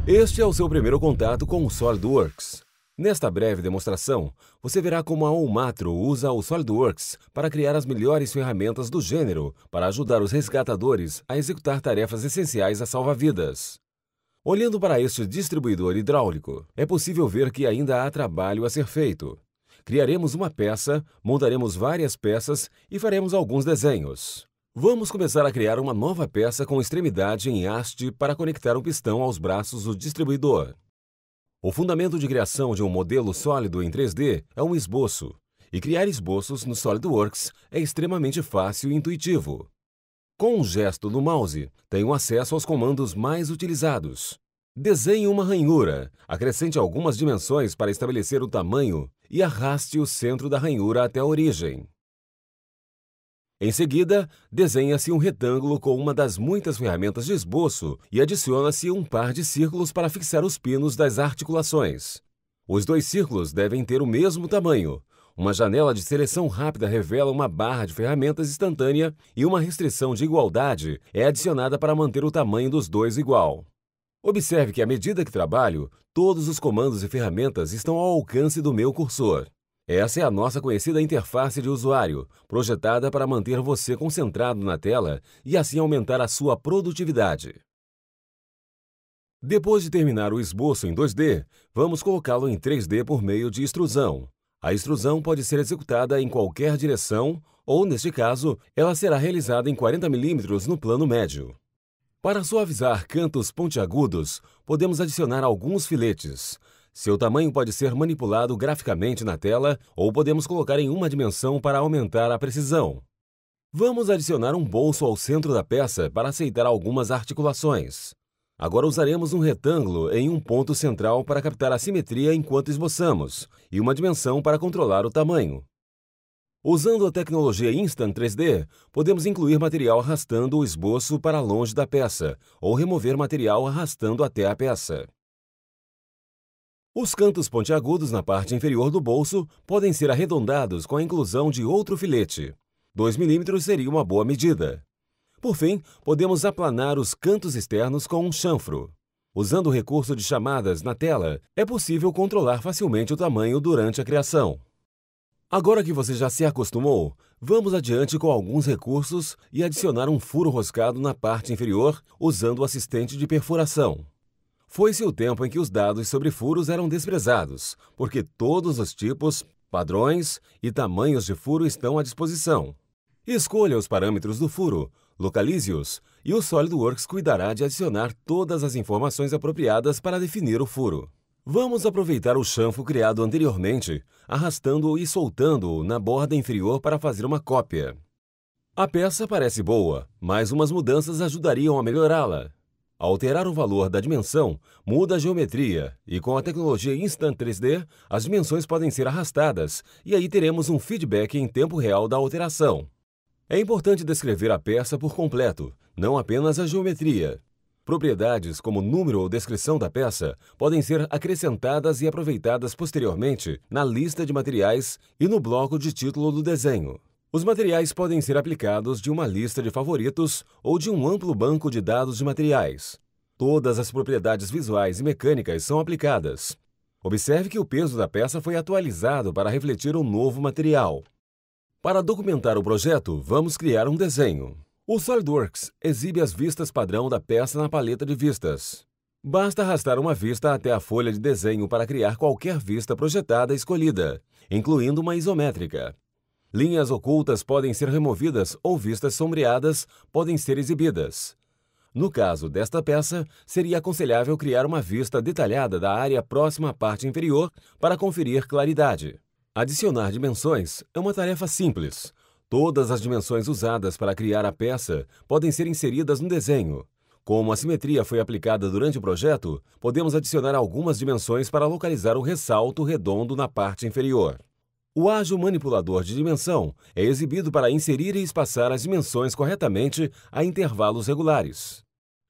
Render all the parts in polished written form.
Este é o seu primeiro contato com o SolidWorks. Nesta breve demonstração, você verá como a Olmatro usa o SolidWorks para criar as melhores ferramentas do gênero para ajudar os resgatadores a executar tarefas essenciais a salva-vidas. Olhando para este distribuidor hidráulico, é possível ver que ainda há trabalho a ser feito. Criaremos uma peça, montaremos várias peças e faremos alguns desenhos. Vamos começar a criar uma nova peça com extremidade em haste para conectar um pistão aos braços do distribuidor. O fundamento de criação de um modelo sólido em 3D é um esboço, e criar esboços no SolidWorks é extremamente fácil e intuitivo. Com um gesto do mouse, tenho acesso aos comandos mais utilizados. Desenhe uma ranhura, acrescente algumas dimensões para estabelecer o tamanho e arraste o centro da ranhura até a origem. Em seguida, desenha-se um retângulo com uma das muitas ferramentas de esboço e adiciona-se um par de círculos para fixar os pinos das articulações. Os dois círculos devem ter o mesmo tamanho. Uma janela de seleção rápida revela uma barra de ferramentas instantânea e uma restrição de igualdade é adicionada para manter o tamanho dos dois igual. Observe que à medida que trabalho, todos os comandos e ferramentas estão ao alcance do meu cursor. Essa é a nossa conhecida interface de usuário, projetada para manter você concentrado na tela e assim aumentar a sua produtividade. Depois de terminar o esboço em 2D, vamos colocá-lo em 3D por meio de extrusão. A extrusão pode ser executada em qualquer direção ou, neste caso, ela será realizada em 40 mm no plano médio. Para suavizar cantos pontiagudos, podemos adicionar alguns filetes. Seu tamanho pode ser manipulado graficamente na tela ou podemos colocar em uma dimensão para aumentar a precisão. Vamos adicionar um bolso ao centro da peça para aceitar algumas articulações. Agora usaremos um retângulo em um ponto central para captar a simetria enquanto esboçamos e uma dimensão para controlar o tamanho. Usando a tecnologia Instant 3D, podemos incluir material arrastando o esboço para longe da peça ou remover material arrastando até a peça. Os cantos pontiagudos na parte inferior do bolso podem ser arredondados com a inclusão de outro filete. 2 mm seria uma boa medida. Por fim, podemos aplanar os cantos externos com um chanfro. Usando o recurso de chamadas na tela, é possível controlar facilmente o tamanho durante a criação. Agora que você já se acostumou, vamos adiante com alguns recursos e adicionar um furo roscado na parte inferior usando o assistente de perfuração. Foi-se o tempo em que os dados sobre furos eram desprezados, porque todos os tipos, padrões e tamanhos de furo estão à disposição. Escolha os parâmetros do furo, localize-os e o SolidWorks cuidará de adicionar todas as informações apropriadas para definir o furo. Vamos aproveitar o chanfro criado anteriormente, arrastando-o e soltando-o na borda inferior para fazer uma cópia. A peça parece boa, mas umas mudanças ajudariam a melhorá-la. Ao alterar o valor da dimensão, muda a geometria e com a tecnologia Instant 3D, as dimensões podem ser arrastadas e aí teremos um feedback em tempo real da alteração. É importante descrever a peça por completo, não apenas a geometria. Propriedades como número ou descrição da peça podem ser acrescentadas e aproveitadas posteriormente na lista de materiais e no bloco de título do desenho. Os materiais podem ser aplicados de uma lista de favoritos ou de um amplo banco de dados de materiais. Todas as propriedades visuais e mecânicas são aplicadas. Observe que o peso da peça foi atualizado para refletir um novo material. Para documentar o projeto, vamos criar um desenho. O SolidWorks exibe as vistas padrão da peça na paleta de vistas. Basta arrastar uma vista até a folha de desenho para criar qualquer vista projetada escolhida, incluindo uma isométrica. Linhas ocultas podem ser removidas ou vistas sombreadas podem ser exibidas. No caso desta peça, seria aconselhável criar uma vista detalhada da área próxima à parte inferior para conferir claridade. Adicionar dimensões é uma tarefa simples. Todas as dimensões usadas para criar a peça podem ser inseridas no desenho. Como a simetria foi aplicada durante o projeto, podemos adicionar algumas dimensões para localizar o ressalto redondo na parte inferior. O ágil manipulador de dimensão é exibido para inserir e espaçar as dimensões corretamente a intervalos regulares.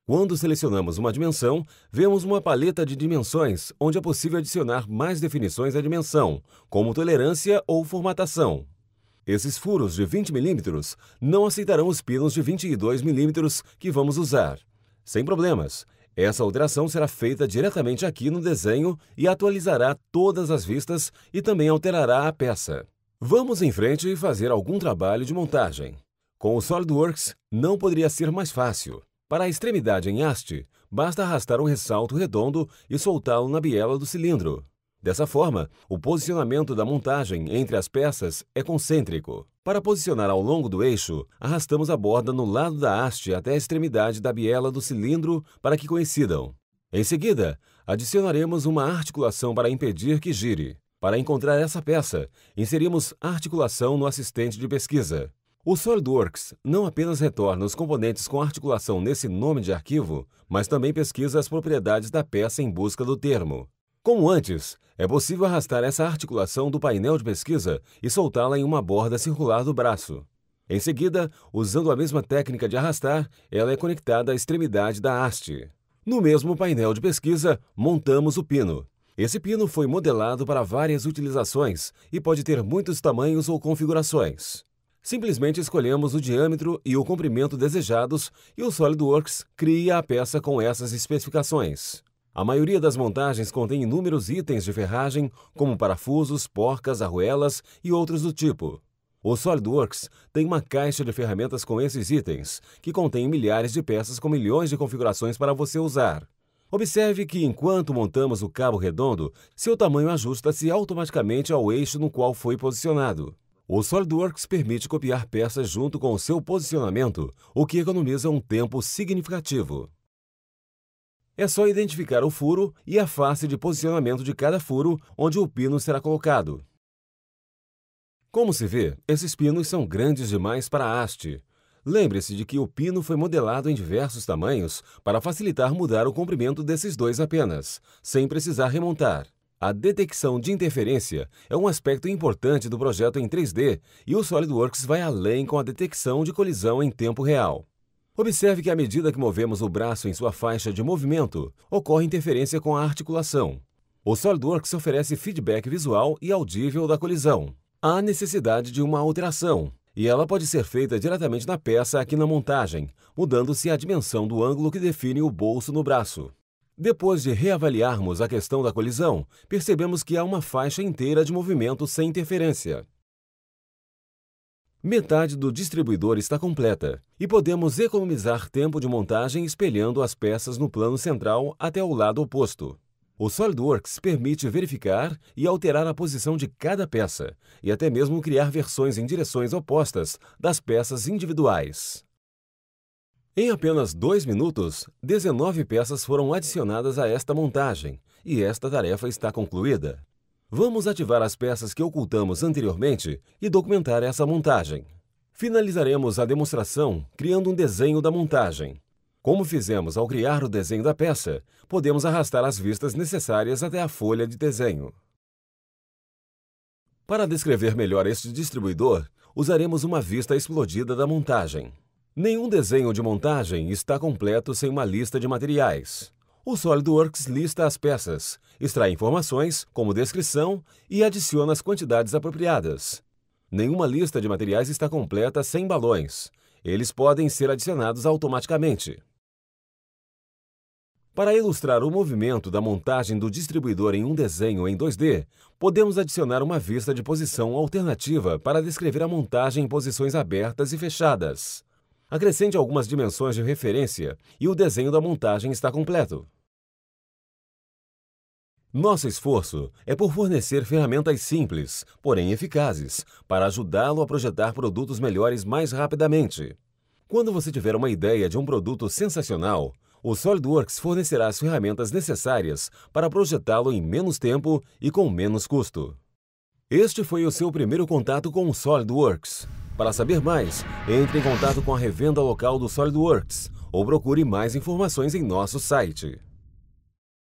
Quando selecionamos uma dimensão, vemos uma paleta de dimensões onde é possível adicionar mais definições à dimensão, como tolerância ou formatação. Esses furos de 20 mm não aceitarão os pinos de 22 mm que vamos usar. Sem problemas, Essa alteração será feita diretamente aqui no desenho e atualizará todas as vistas e também alterará a peça. Vamos em frente e fazer algum trabalho de montagem. Com o SolidWorks, não poderia ser mais fácil. Para a extremidade em haste, basta arrastar um ressalto redondo e soltá-lo na biela do cilindro. Dessa forma, o posicionamento da montagem entre as peças é concêntrico. Para posicionar ao longo do eixo, arrastamos a borda no lado da haste até a extremidade da biela do cilindro para que coincidam. Em seguida, adicionaremos uma articulação para impedir que gire. Para encontrar essa peça, inserimos articulação no assistente de pesquisa. O SolidWorks não apenas retorna os componentes com articulação nesse nome de arquivo, mas também pesquisa as propriedades da peça em busca do termo. Como antes, é possível arrastar essa articulação do painel de pesquisa e soltá-la em uma borda circular do braço. Em seguida, usando a mesma técnica de arrastar, ela é conectada à extremidade da haste. No mesmo painel de pesquisa, montamos o pino. Esse pino foi modelado para várias utilizações e pode ter muitos tamanhos ou configurações. Simplesmente escolhemos o diâmetro e o comprimento desejados e o SolidWorks cria a peça com essas especificações. A maioria das montagens contém inúmeros itens de ferragem, como parafusos, porcas, arruelas e outros do tipo. O SolidWorks tem uma caixa de ferramentas com esses itens, que contém milhares de peças com milhões de configurações para você usar. Observe que, enquanto montamos o cabo redondo, seu tamanho ajusta-se automaticamente ao eixo no qual foi posicionado. O SolidWorks permite copiar peças junto com o seu posicionamento, o que economiza um tempo significativo. É só identificar o furo e a face de posicionamento de cada furo onde o pino será colocado. Como se vê, esses pinos são grandes demais para a haste. Lembre-se de que o pino foi modelado em diversos tamanhos para facilitar mudar o comprimento desses dois apenas, sem precisar remontar. A detecção de interferência é um aspecto importante do projeto em 3D e o SolidWorks vai além com a detecção de colisão em tempo real. Observe que à medida que movemos o braço em sua faixa de movimento, ocorre interferência com a articulação. O SolidWorks oferece feedback visual e audível da colisão. Há necessidade de uma alteração, e ela pode ser feita diretamente na peça aqui na montagem, mudando-se a dimensão do ângulo que define o bolso no braço. Depois de reavaliarmos a questão da colisão, percebemos que há uma faixa inteira de movimento sem interferência. Metade do distribuidor está completa, e podemos economizar tempo de montagem espelhando as peças no plano central até o lado oposto. O SolidWorks permite verificar e alterar a posição de cada peça, e até mesmo criar versões em direções opostas das peças individuais. Em apenas 2 minutos, 19 peças foram adicionadas a esta montagem, e esta tarefa está concluída. Vamos ativar as peças que ocultamos anteriormente e documentar essa montagem. Finalizaremos a demonstração criando um desenho da montagem. Como fizemos ao criar o desenho da peça, podemos arrastar as vistas necessárias até a folha de desenho. Para descrever melhor este distribuidor, usaremos uma vista explodida da montagem. Nenhum desenho de montagem está completo sem uma lista de materiais. O SolidWorks lista as peças, extrai informações, como descrição, e adiciona as quantidades apropriadas. Nenhuma lista de materiais está completa sem balões. Eles podem ser adicionados automaticamente. Para ilustrar o movimento da montagem do distribuidor em um desenho em 2D, podemos adicionar uma vista de posição alternativa para descrever a montagem em posições abertas e fechadas. Acrescente algumas dimensões de referência e o desenho da montagem está completo. Nosso esforço é por fornecer ferramentas simples, porém eficazes, para ajudá-lo a projetar produtos melhores mais rapidamente. Quando você tiver uma ideia de um produto sensacional, o SolidWorks fornecerá as ferramentas necessárias para projetá-lo em menos tempo e com menos custo. Este foi o seu primeiro contato com o SolidWorks. Para saber mais, entre em contato com a revenda local do SolidWorks ou procure mais informações em nosso site.